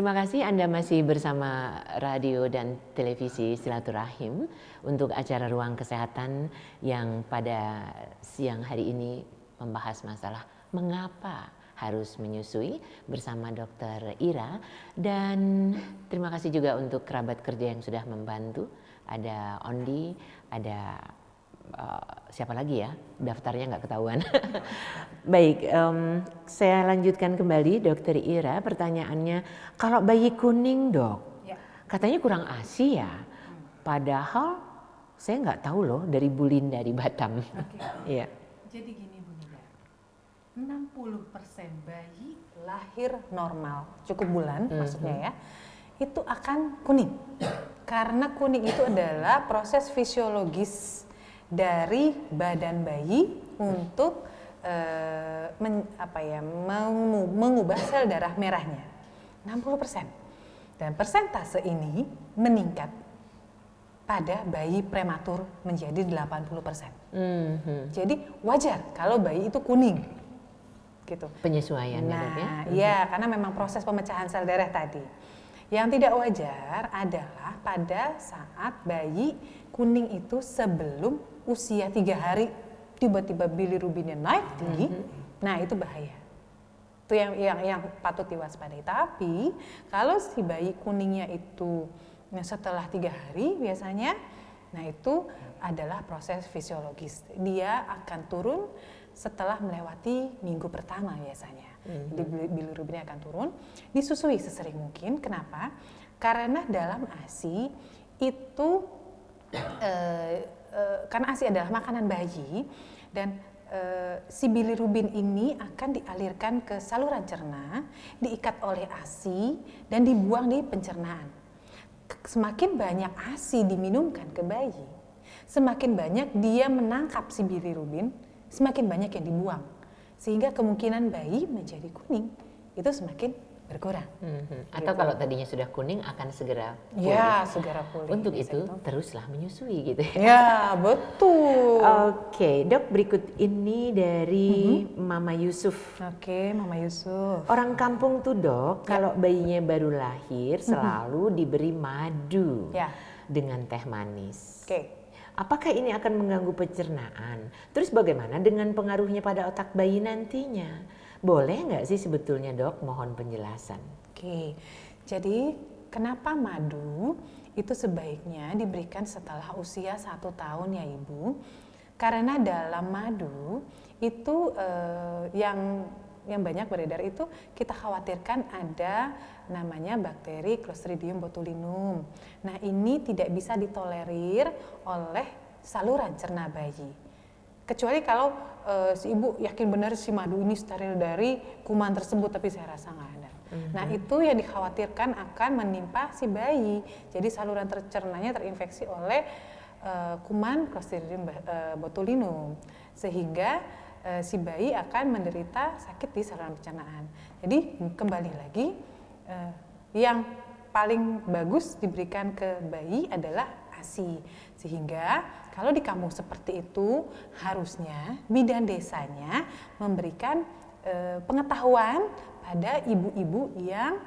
Terima kasih Anda masih bersama radio dan televisi Silaturahim untuk acara Ruang Kesehatan yang pada siang hari ini membahas masalah mengapa harus menyusui bersama Dr. Ira. Dan terima kasih juga untuk kerabat kerja yang sudah membantu. Ada Ondi, ada siapa lagi ya, daftarnya nggak ketahuan. Baik, saya lanjutkan kembali Dokter Ira. Pertanyaannya, kalau bayi kuning dok, katanya kurang ASI ya. Padahal saya nggak tahu loh dari Bu Linda di Batam. Iya. Jadi gini Bu Linda, 60% bayi lahir normal, cukup bulan maksudnya ya, itu akan kuning. Karena kuning itu adalah proses fisiologis dari badan bayi untuk mengubah sel darah merahnya 60%. Dan persentase ini meningkat pada bayi prematur menjadi 80%. Jadi wajar kalau bayi itu kuning gitu. Penyesuaian ya dok ya? Iya, karena memang proses pemecahan sel darah tadi. Yang tidak wajar adalah pada saat bayi kuning itu sebelum usia 3 hari tiba-tiba bilirubinnya naik tinggi, nah itu bahaya. Itu yang patut diwaspadai. Tapi kalau si bayi kuningnya itu setelah 3 hari biasanya, nah itu adalah proses fisiologis. Dia akan turun setelah melewati minggu pertama biasanya. Jadi bilirubinnya akan turun, disusui sesering mungkin. Kenapa? Karena dalam ASI itu karena ASI adalah makanan bayi dan si bilirubin ini akan dialirkan ke saluran cerna, diikat oleh ASI dan dibuang di pencernaan. Semakin banyak ASI diminumkan ke bayi, semakin banyak dia menangkap si bilirubin, semakin banyak yang dibuang. Sehingga kemungkinan bayi menjadi kuning itu semakin berkurang. Atau kalau tadinya sudah kuning akan segera pulih. Ya, segera pulih. Untuk itu teruslah menyusui gitu ya. Ya, betul. Oke, dok, berikut ini dari Mama Yusuf. Oke, Mama Yusuf. Orang kampung tuh dok, kalau bayinya baru lahir selalu diberi madu dengan teh manis. Oke. Apakah ini akan mengganggu pencernaan? Terus bagaimana dengan pengaruhnya pada otak bayi nantinya? Boleh nggak sih sebetulnya dok? Mohon penjelasan. Oke, jadi kenapa madu itu sebaiknya diberikan setelah usia 1 tahun ya Ibu? Karena dalam madu itu yang banyak beredar itu kita khawatirkan ada namanya bakteri Clostridium botulinum. Nah ini tidak bisa ditolerir oleh saluran cerna bayi. Kecuali kalau si ibu yakin benar si madu ini steril dari kuman tersebut, tapi saya rasa nggak ada. Nah itu yang dikhawatirkan akan menimpa si bayi. Jadi saluran cernanya terinfeksi oleh kuman Clostridium botulinum. Sehingga si bayi akan menderita sakit di saluran pencernaan. Jadi kembali lagi, yang paling bagus diberikan ke bayi adalah ASI. Sehingga kalau di kampung seperti itu harusnya bidan desanya memberikan pengetahuan pada ibu-ibu yang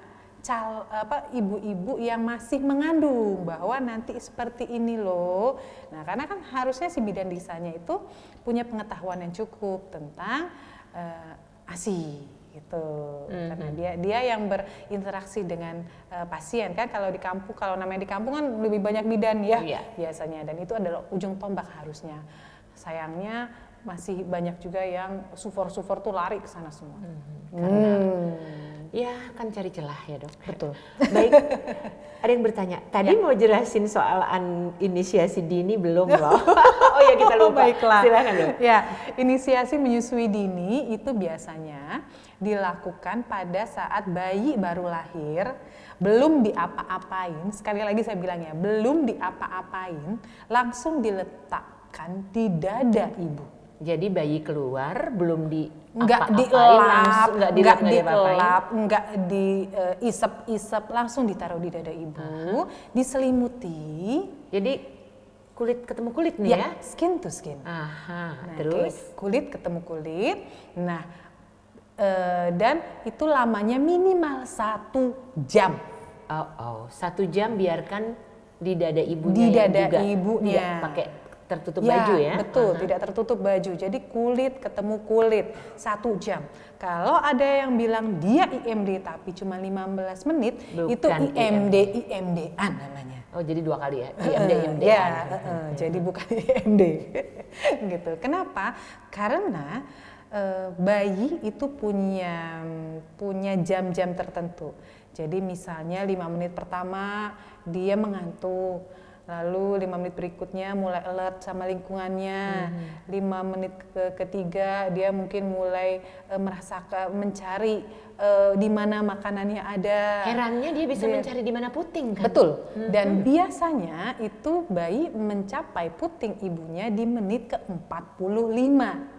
ibu-ibu yang masih mengandung bahwa nanti seperti ini loh. Nah, karena kan harusnya si bidan desanya itu punya pengetahuan yang cukup tentang ASI gitu. Karena dia yang berinteraksi dengan pasien kan. Kalau di kampung, kalau namanya di kampung kan lebih banyak bidan ya biasanya, dan itu adalah ujung tombak harusnya. Sayangnya masih banyak juga yang sufor-sufor tuh lari ke sana semua. Ya kan cari celah ya dok. Betul. Baik, ada yang bertanya, tadi mau jelasin soal inisiasi dini belum loh? Oh ya kita lupa. Baiklah. Silakan dok. Ya, inisiasi menyusui dini itu biasanya dilakukan pada saat bayi baru lahir, belum diapa-apain. Sekali lagi saya bilang ya, belum diapa-apain, langsung diletakkan di dada ibu. Jadi bayi keluar belum nggak dielap, nggak diisep-isep, langsung ditaruh di dada ibu, diselimuti. Jadi kulit ketemu kulit nih ya? Skin to skin. Nah, terus kulit ketemu kulit. Nah, Dan itu lamanya minimal 1 jam. 1 jam biarkan di dada ibunya. Di dada juga ibunya. Tidak pakai tertutup baju ya? Betul, tidak tertutup baju. Jadi kulit ketemu kulit 1 jam. Kalau ada yang bilang dia IMD tapi cuma 15 menit, Bukan itu IMD-an namanya. Oh, jadi 2 kali ya? IMD. Jadi bukan IMD. Gitu. Kenapa? Karena bayi itu punya jam-jam tertentu. Jadi misalnya 5 menit pertama dia mengantuk, lalu 5 menit berikutnya mulai alert sama lingkungannya, 5 menit ketiga dia mungkin mulai mencari di mana makanannya ada. Herannya dia bisa mencari di mana puting kan? Betul. Dan biasanya itu bayi mencapai puting ibunya di menit ke-45.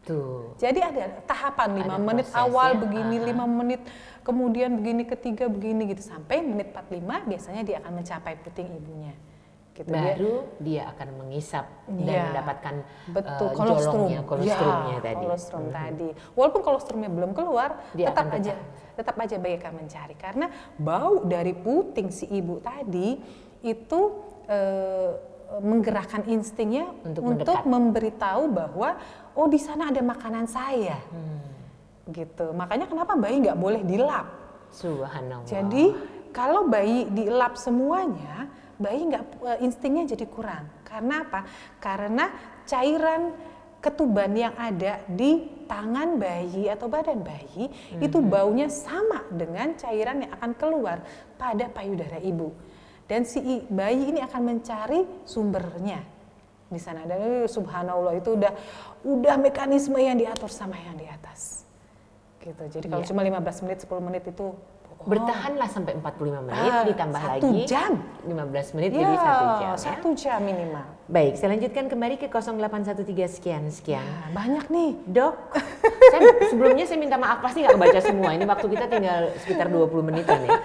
Tuh. Jadi ada tahapan 5 menit prosesnya. awal begini, 5 menit kemudian begini, ketiga begini gitu, sampai menit 45 biasanya dia akan mencapai puting ibunya. Gitu. Baru dia akan mengisap dan mendapatkan kolostrum. kolostrumnya tadi. Kolostrum tadi. Walaupun kolostrumnya belum keluar, Dia tetap aja bayi akan mencari karena bau dari puting si ibu tadi itu menggerakkan instingnya untuk memberitahu bahwa oh di sana ada makanan saya, gitu. Makanya kenapa bayi nggak boleh dilap? Subhanallah. Jadi kalau bayi dilap semuanya, bayi instingnya jadi kurang. Karena apa? Karena cairan ketuban yang ada di tangan bayi atau badan bayi itu baunya sama dengan cairan yang akan keluar pada payudara ibu. Dan si bayi ini akan mencari sumbernya di sana. Dan subhanallah itu udah mekanisme yang diatur sama yang di atas. Gitu. Jadi kalau cuma 15 menit, 10 menit itu bertahanlah sampai 45 menit, ditambah 1 lagi jam. 15 menit jadi 1 jam. 1 jam minimal. Baik, saya lanjutkan kembali ke 0813 sekian. Banyak nih. Dok, sebelumnya saya minta maaf, pasti nggak kebaca semua. Ini waktu kita tinggal sekitar 20 menitan ya.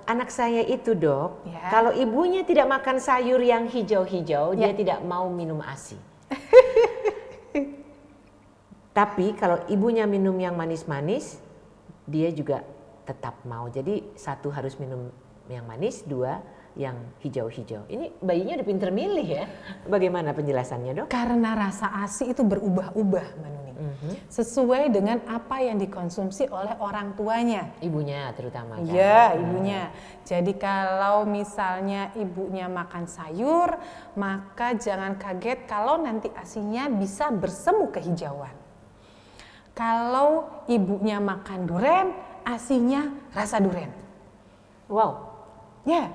Anak saya itu dok, kalau ibunya tidak makan sayur yang hijau-hijau, dia tidak mau minum ASI. Tapi kalau ibunya minum yang manis-manis, dia juga tetap mau. Jadi 1 harus minum yang manis, 2 yang hijau-hijau. Ini bayinya udah pinter milih ya. Bagaimana penjelasannya dok? Karena rasa ASI itu berubah-ubah Mbak Nuning. Sesuai dengan apa yang dikonsumsi oleh orang tuanya. Ibunya terutama kan? Iya, ibunya. Jadi kalau misalnya ibunya makan sayur, maka jangan kaget kalau nanti ASINya bisa bersemu kehijauan. Kalau ibunya makan duren, ASINya rasa duren. Wow. Ya,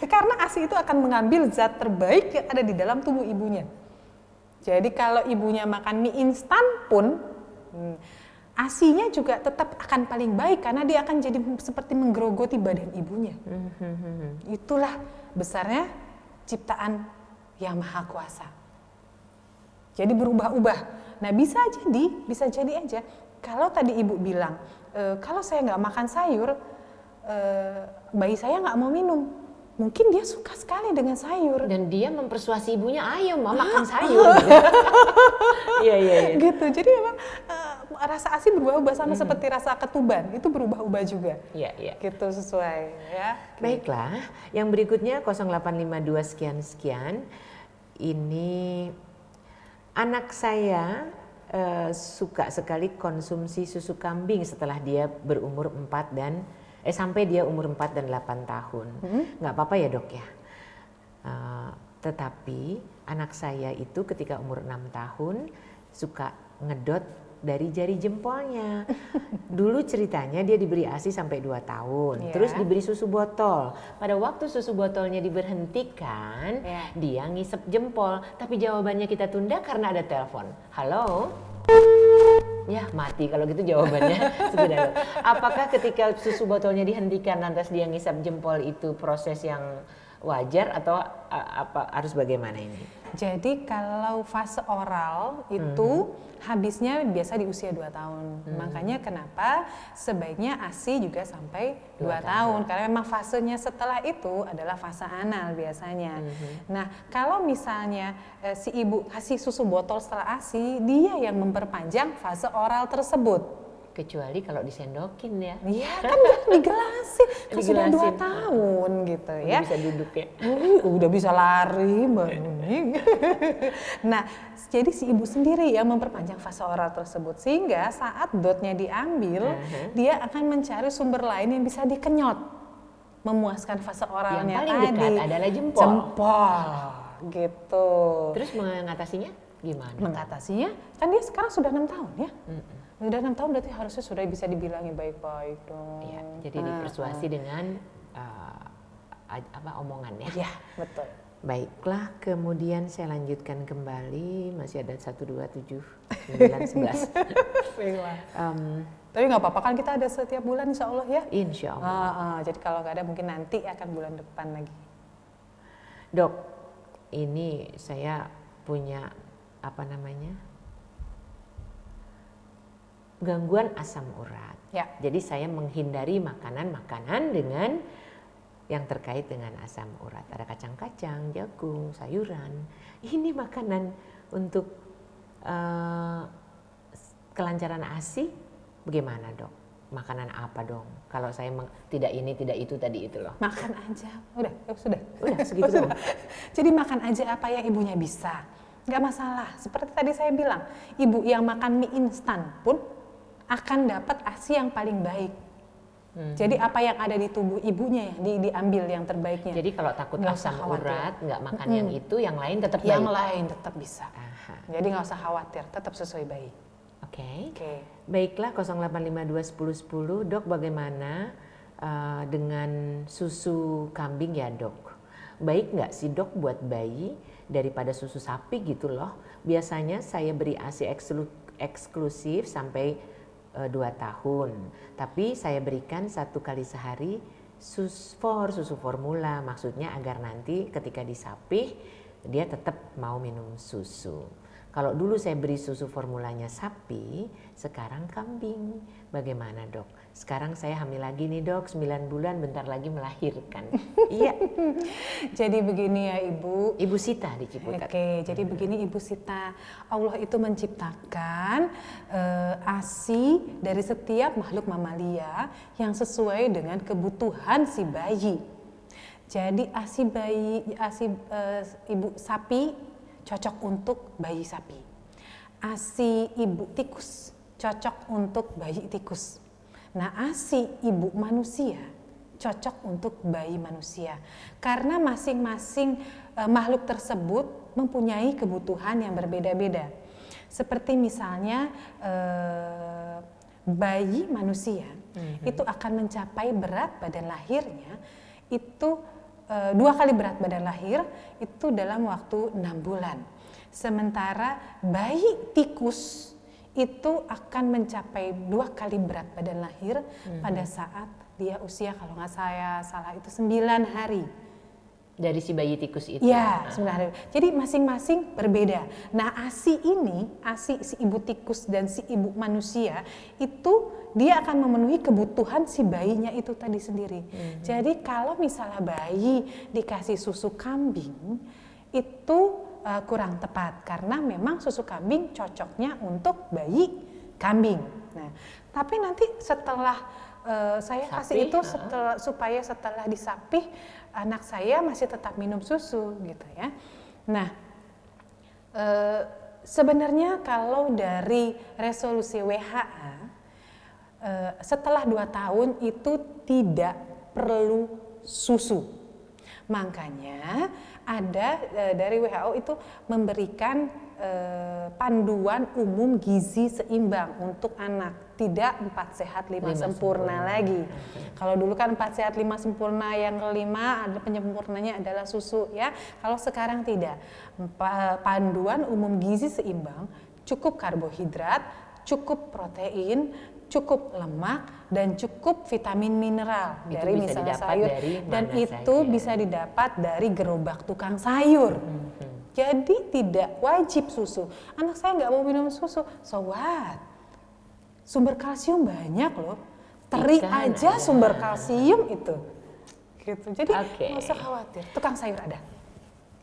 karena ASI itu akan mengambil zat terbaik yang ada di dalam tubuh ibunya. Jadi kalau ibunya makan mie instan pun, ASINya juga tetap akan paling baik karena dia akan jadi seperti menggerogoti badan ibunya. Itulah besarnya ciptaan Yang Maha Kuasa. Jadi berubah-ubah. Nah bisa jadi aja. Kalau tadi ibu bilang, kalau saya nggak makan sayur, bayi saya nggak mau minum. Mungkin dia suka sekali dengan sayur. Dan dia mempersuasi ibunya, ayo makan sayur. Iya. Gitu, jadi memang rasa ASI berubah-ubah sama seperti rasa ketuban, itu berubah-ubah juga. Iya. Gitu sesuai ya. Baiklah, yang berikutnya 0852 sekian. Ini anak saya suka sekali konsumsi susu kambing setelah dia berumur 4 dan sampai dia umur 4 dan 8 tahun. Nggak apa-apa ya dok ya. Tetapi anak saya itu ketika umur 6 tahun suka ngedot dari jari jempolnya. Dulu ceritanya dia diberi ASI sampai 2 tahun. Terus diberi susu botol. Pada waktu susu botolnya diberhentikan, dia ngisep jempol. Tapi jawabannya kita tunda karena ada telepon. Halo? Ya mati kalau gitu jawabannya. Sudah. Apakah ketika susu botolnya dihentikan lantas dia ngisap jempol itu proses yang wajar atau apa harus bagaimana ini? Jadi kalau fase oral itu habisnya biasa di usia 2 tahun. Makanya kenapa sebaiknya ASI juga sampai 2 tahun. Karena memang fasenya setelah itu adalah fase anal biasanya. Nah kalau misalnya si ibu kasih susu botol setelah ASI, dia yang memperpanjang fase oral tersebut. Kecuali kalau disendokin ya. Iya kan digelasin, kan sudah 2 tahun gitu ya. Bisa duduk ya. Udah bisa lari Mbak Nuning. Nah jadi si ibu sendiri yang memperpanjang fase oral tersebut. Sehingga saat dotnya diambil, dia akan mencari sumber lain yang bisa dikenyot. Memuaskan fase oralnya yang paling dekat adalah jempol. Jempol gitu. Terus mengatasinya gimana? Mengatasinya, kan dia sekarang sudah 6 tahun ya. Udah 6 tahun berarti harusnya sudah bisa dibilangi baik-baik dong. Iya, jadi dipersuasi dengan omongan ya. Iya, betul. Baiklah, kemudian saya lanjutkan kembali, masih ada 1, 2, 7, 9, 11. Tapi nggak apa-apa kan kita ada setiap bulan insya Allah ya? Insya Allah. Jadi kalau nggak ada mungkin nanti akan bulan depan lagi. Dok, ini saya punya gangguan asam urat. Ya. Jadi saya menghindari makanan-makanan dengan yang terkait dengan asam urat. Ada kacang-kacang, jagung, sayuran. Ini makanan untuk kelancaran ASI bagaimana dok? Makanan apa dong? Kalau saya tidak ini, tidak itu, tadi itu loh. Makan aja. Udah segitu dong. Jadi makan aja apa yang ibunya bisa. Nggak masalah. Seperti tadi saya bilang, ibu yang makan mie instan pun akan dapat ASI yang paling baik. Jadi apa yang ada di tubuh ibunya yang diambil yang terbaiknya. Jadi kalau takut asam urat, nggak makan yang itu, yang lain tetap baik? Yang lain tetap bisa. Jadi nggak usah khawatir, tetap sesuai bayi. Oke. Baiklah, 0852 10 10. Dok, bagaimana dengan susu kambing ya dok? Baik nggak sih dok buat bayi daripada susu sapi gitu loh? Biasanya saya beri ASI eksklusif sampai 2 tahun, tapi saya berikan 1 kali sehari susu formula, maksudnya agar nanti ketika disapih dia tetap mau minum susu. Kalau dulu saya beri susu formulanya sapi, sekarang kambing. Bagaimana dok? Sekarang saya hamil lagi nih dok, 9 bulan, bentar lagi melahirkan. Iya. Jadi begini ya Ibu. Ibu Sita di Ciputat. Jadi begini Ibu Sita. Allah itu menciptakan ASI dari setiap makhluk mamalia yang sesuai dengan kebutuhan si bayi. Jadi ASI ibu sapi cocok untuk bayi sapi. ASI ibu tikus cocok untuk bayi tikus. Nah, ASI ibu manusia cocok untuk bayi manusia. Karena masing-masing makhluk tersebut mempunyai kebutuhan yang berbeda-beda. Seperti misalnya bayi manusia itu akan mencapai berat badan lahirnya itu 2 kali berat badan lahir itu dalam waktu 6 bulan. Sementara bayi tikus itu akan mencapai 2 kali berat badan lahir pada saat dia usia kalau nggak saya salah itu 9 hari. Dari si bayi tikus itu? Ya, 9 hari. Jadi masing-masing berbeda. Nah ASI ini, ASI si ibu tikus dan si ibu manusia itu dia akan memenuhi kebutuhan si bayinya itu tadi sendiri. Jadi kalau misalnya bayi dikasih susu kambing itu kurang tepat karena memang susu kambing cocoknya untuk bayi kambing. Nah, tapi nanti setelah saya kasih itu supaya setelah disapih anak saya masih tetap minum susu gitu ya. Nah, sebenarnya kalau dari resolusi WHO setelah 2 tahun itu tidak perlu susu. Makanya ada dari WHO itu memberikan panduan umum gizi seimbang untuk anak, tidak 4 sehat 5 sempurna lagi. Kalau dulu kan 4 sehat 5 sempurna, yang kelima ada penyempurnanya adalah susu ya. Kalau sekarang tidak, panduan umum gizi seimbang, cukup karbohidrat, cukup protein, cukup lemak dan cukup vitamin mineral Itu dari bisa misalnya didapat sayur, dari dan mana itu saja. bisa didapat dari gerobak tukang sayur. Jadi tidak wajib susu. Anak saya nggak mau minum susu, so what? Sumber kalsium banyak loh. Teri Ikan aja ada. sumber kalsium itu. Gitu. Jadi Oke. nggak usah khawatir. Tukang sayur ada.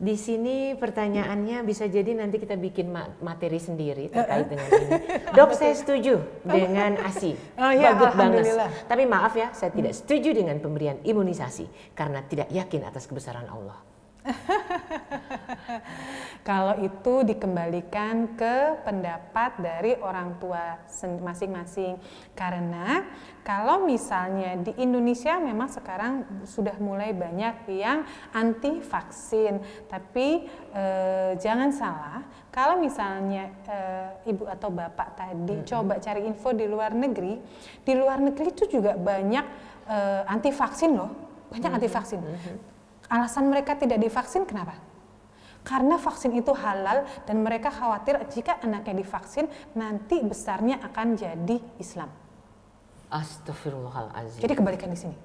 Di sini pertanyaannya bisa jadi nanti kita bikin materi sendiri terkait dengan ini. Dok, saya setuju dengan ASI. Oh iya, Bagus banget. alhamdulillah. Tapi maaf ya, saya tidak setuju dengan pemberian imunisasi karena tidak yakin atas kebesaran Allah. Kalau itu dikembalikan ke pendapat dari orang tua masing-masing. Karena kalau misalnya di Indonesia memang sekarang sudah mulai banyak yang anti vaksin. Tapi jangan salah, kalau misalnya ibu atau bapak tadi coba cari info di luar negeri itu juga banyak anti vaksin loh. Banyak anti vaksin. Alasan mereka tidak divaksin kenapa? Karena vaksin itu halal dan mereka khawatir jika anaknya divaksin nanti besarnya akan jadi Islam. Astagfirullahaladzim. Jadi kebalikan di sini.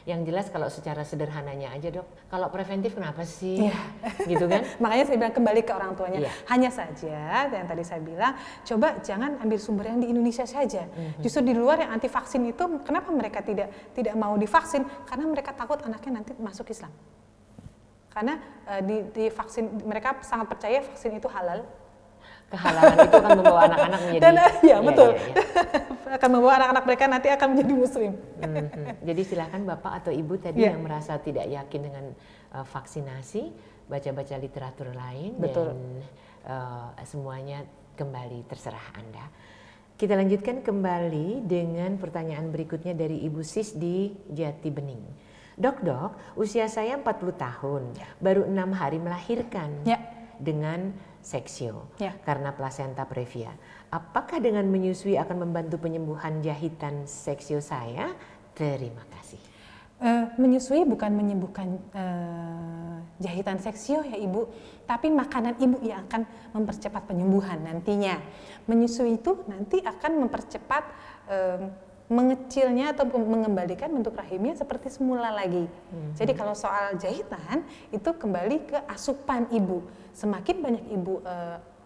Yang jelas kalau secara sederhananya aja dok, kalau preventif kenapa sih? Iya. Gitu kan? Makanya saya bilang kembali ke orang tuanya. Iya. Hanya saja yang tadi saya bilang, coba jangan ambil sumber yang di Indonesia saja. Justru di luar yang anti vaksin itu, kenapa mereka tidak mau divaksin? Karena mereka takut anaknya nanti masuk Islam. Karena di vaksin mereka sangat percaya vaksin itu halal. Kehalalan itu akan membawa anak-anak menjadi ya betul. Iya. Akan membawa anak-anak mereka nanti akan menjadi muslim. Jadi silakan bapak atau ibu tadi yang merasa tidak yakin dengan vaksinasi, baca-baca literatur lain. Betul. Dan semuanya kembali terserah Anda. Kita lanjutkan kembali dengan pertanyaan berikutnya dari Ibu Sis di Jati Bening. Dok, usia saya 40 tahun, baru 6 hari melahirkan dengan seksio karena plasenta previa. Apakah dengan menyusui akan membantu penyembuhan jahitan seksio saya? Terima kasih. Menyusui bukan menyembuhkan jahitan seksio ya ibu, tapi makanan ibu yang akan mempercepat penyembuhan nantinya. Menyusui itu nanti akan mempercepat mengecilnya atau mengembalikan bentuk rahimnya seperti semula lagi. Jadi kalau soal jahitan itu kembali ke asupan ibu. Semakin banyak ibu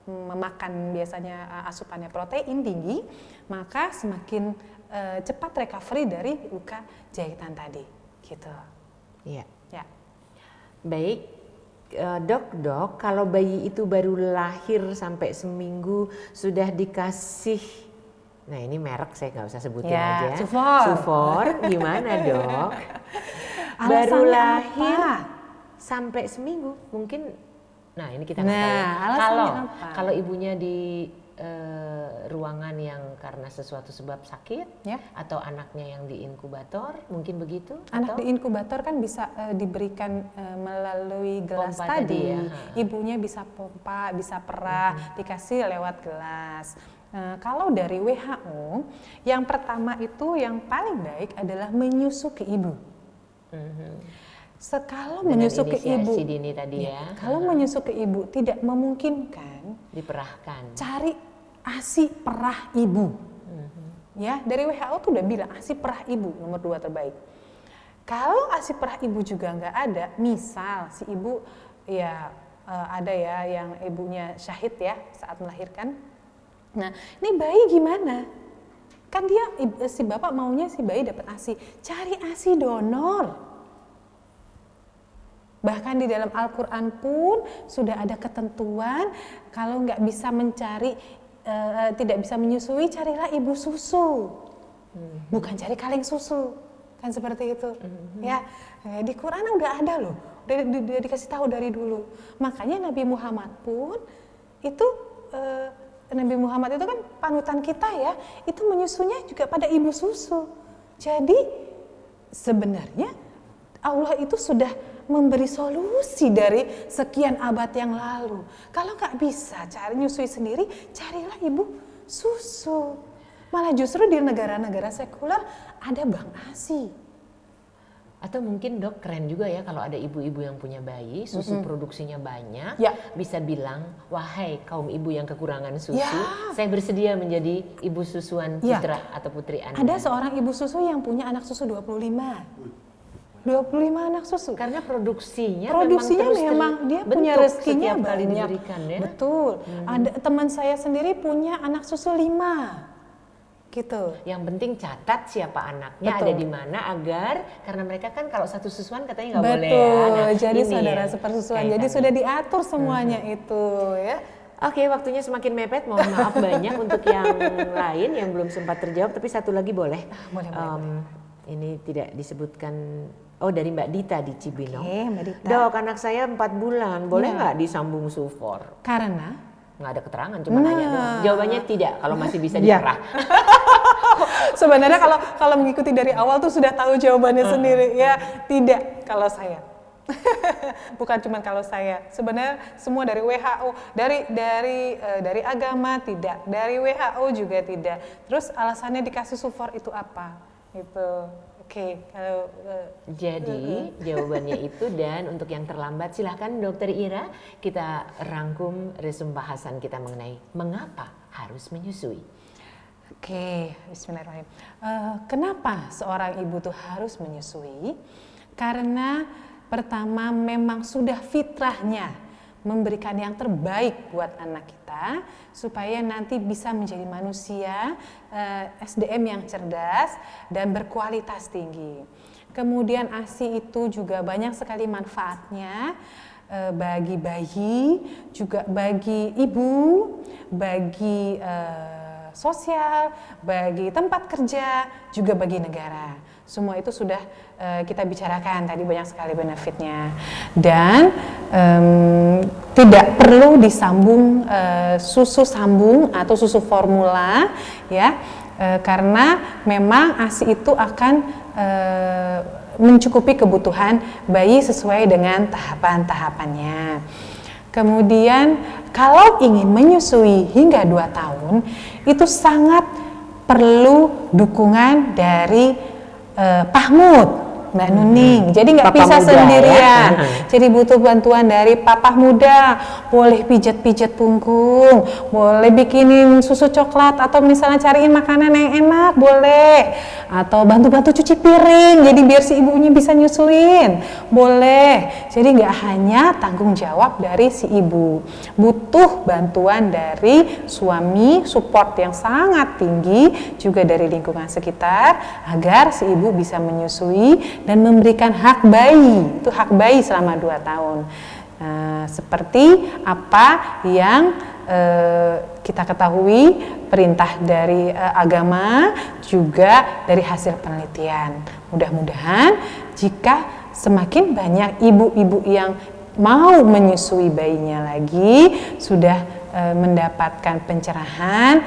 memakan biasanya asupannya protein tinggi, maka semakin cepat recovery dari luka jahitan tadi. Gitu. Iya. Ya. Baik, dok, kalau bayi itu baru lahir sampai seminggu sudah dikasih, nah ini merek saya nggak usah sebutin aja. Sufor, gimana dok? Baru lahir sampai seminggu, mungkin. Nah ini kita nggak tahu. Kalau ibunya di ruangan yang karena sesuatu sebab sakit, atau anaknya yang di inkubator, mungkin begitu? Anak di inkubator kan bisa diberikan melalui gelas pompa tadi. Ibunya bisa pompa, bisa perah, dikasih lewat gelas. Kalau dari WHO, yang pertama itu yang paling baik adalah menyusu ke ibu. Kalau menyusu ke ibu, dini tadi kalau menyusu ke ibu tidak memungkinkan, diperahkan. Cari ASI perah ibu. Ya, dari WHO tuh udah bilang ASI perah ibu nomor 2 terbaik. Kalau ASI perah ibu juga nggak ada, misal si ibu ada ya yang ibunya syahid ya saat melahirkan. Nah, ini bayi gimana? Kan si bapak maunya si bayi dapat ASI. Cari ASI donor. Bahkan di dalam Al-Quran pun sudah ada ketentuan kalau nggak bisa mencari, tidak bisa menyusui, carilah ibu susu. Bukan cari kaleng susu. Kan seperti itu. Ya, di Quran udah ada loh. Udah dikasih tahu dari dulu. Makanya Nabi Muhammad pun itu, Nabi Muhammad itu kan panutan kita ya, itu menyusunya juga pada ibu susu. Jadi sebenarnya Allah itu sudah memberi solusi dari sekian abad yang lalu. Kalau nggak bisa cari nyusui sendiri, carilah ibu susu. Malah justru di negara-negara sekuler ada bank ASI. Atau mungkin dok keren juga ya kalau ada ibu-ibu yang punya bayi, susu produksinya banyak, bisa bilang, wahai kaum ibu yang kekurangan susu, saya bersedia menjadi ibu susuan putra atau putri Anda. Ada seorang ibu susu yang punya anak susu 25 anak susu. Karena produksinya memang dia punya rezekinya kali banyak. diberikan ya. Betul. Ada teman saya sendiri punya anak susu 5. Gitu. Yang penting catat siapa anaknya, ada di mana, agar karena mereka kan kalau satu susuan katanya nggak boleh ya. Nah, jadi saudara sepersusuan. Jadi sudah diatur semuanya itu ya. Oke, waktunya semakin mepet. Mohon maaf banyak untuk yang lain yang belum sempat terjawab. Tapi satu lagi boleh. Boleh. Ini tidak disebutkan. Oh, dari Mbak Dita di Cibinong. Mbak Dita. Dok, anak saya 4 bulan, boleh nggak disambung sufor? Karena? Nggak ada keterangan, cuma nanya doang. Jawabannya tidak, kalau masih bisa diarah. Sebenarnya kalau mengikuti dari awal tuh sudah tahu jawabannya sendiri. Ya, tidak kalau saya. Bukan cuma kalau saya. Sebenarnya semua dari WHO, dari agama tidak, dari WHO juga tidak. Terus alasannya dikasih sufor itu apa? Itu. Oke, kalau jadi jawabannya itu, dan untuk yang terlambat silahkan Dokter Ira kita rangkum resum bahasan kita mengenai mengapa harus menyusui. Oke, bismillahirrahmanirrahim. Kenapa seorang ibu tuh harus menyusui? Karena pertama memang sudah fitrahnya memberikan yang terbaik buat anak kita supaya nanti bisa menjadi manusia SDM yang cerdas dan berkualitas tinggi. Kemudian ASI itu juga banyak sekali manfaatnya bagi bayi, juga bagi ibu, bagi sosial, bagi tempat kerja, juga bagi negara. Semua itu sudah kita bicarakan tadi, banyak sekali benefitnya. Dan tidak perlu disambung susu sambung atau susu formula ya, karena memang ASI itu akan mencukupi kebutuhan bayi sesuai dengan tahapan-tahapannya. Kemudian kalau ingin menyusui hingga 2 tahun itu sangat perlu dukungan dari Pahmud, Mbak Nuning. Jadi nggak bisa sendirian. Ya? Jadi butuh bantuan dari papa muda. Boleh pijat-pijat punggung, boleh bikinin susu coklat, atau misalnya cariin makanan yang enak, boleh. Atau bantu-bantu cuci piring, jadi biar si ibunya bisa nyusuin, boleh. Jadi nggak hanya tanggung jawab dari si ibu, butuh bantuan dari suami, support yang sangat tinggi, juga dari lingkungan sekitar, agar si ibu bisa menyusui dan memberikan hak bayi, itu hak bayi selama 2 tahun. Seperti apa yang kita ketahui, perintah dari agama, juga dari hasil penelitian. Mudah-mudahan jika semakin banyak ibu-ibu yang mau menyusui bayinya lagi, sudah mendapatkan pencerahan,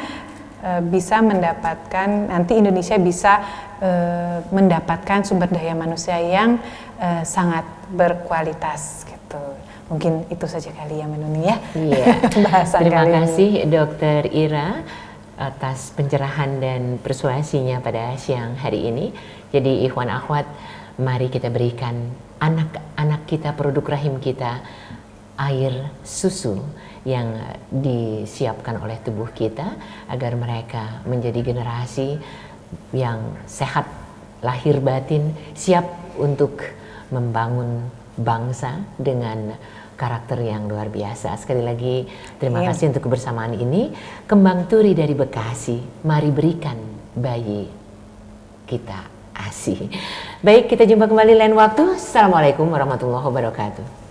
bisa mendapatkan, nanti Indonesia bisa mendapatkan sumber daya manusia yang sangat berkualitas gitu. Mungkin itu saja kali ya Menuni ya. Iya. Terima kasih ini. Dokter Ira atas pencerahan dan persuasinya pada siang hari ini. Jadi ikhwan akhwat, mari kita berikan anak-anak kita, produk rahim kita, air susu yang disiapkan oleh tubuh kita agar mereka menjadi generasi yang sehat lahir batin, siap untuk membangun bangsa dengan karakter yang luar biasa. Sekali lagi terima kasih untuk kebersamaan ini. Kembang Turi dari Bekasi, mari berikan bayi kita ASI. Baik, kita jumpa kembali lain waktu. Assalamualaikum warahmatullahi wabarakatuh.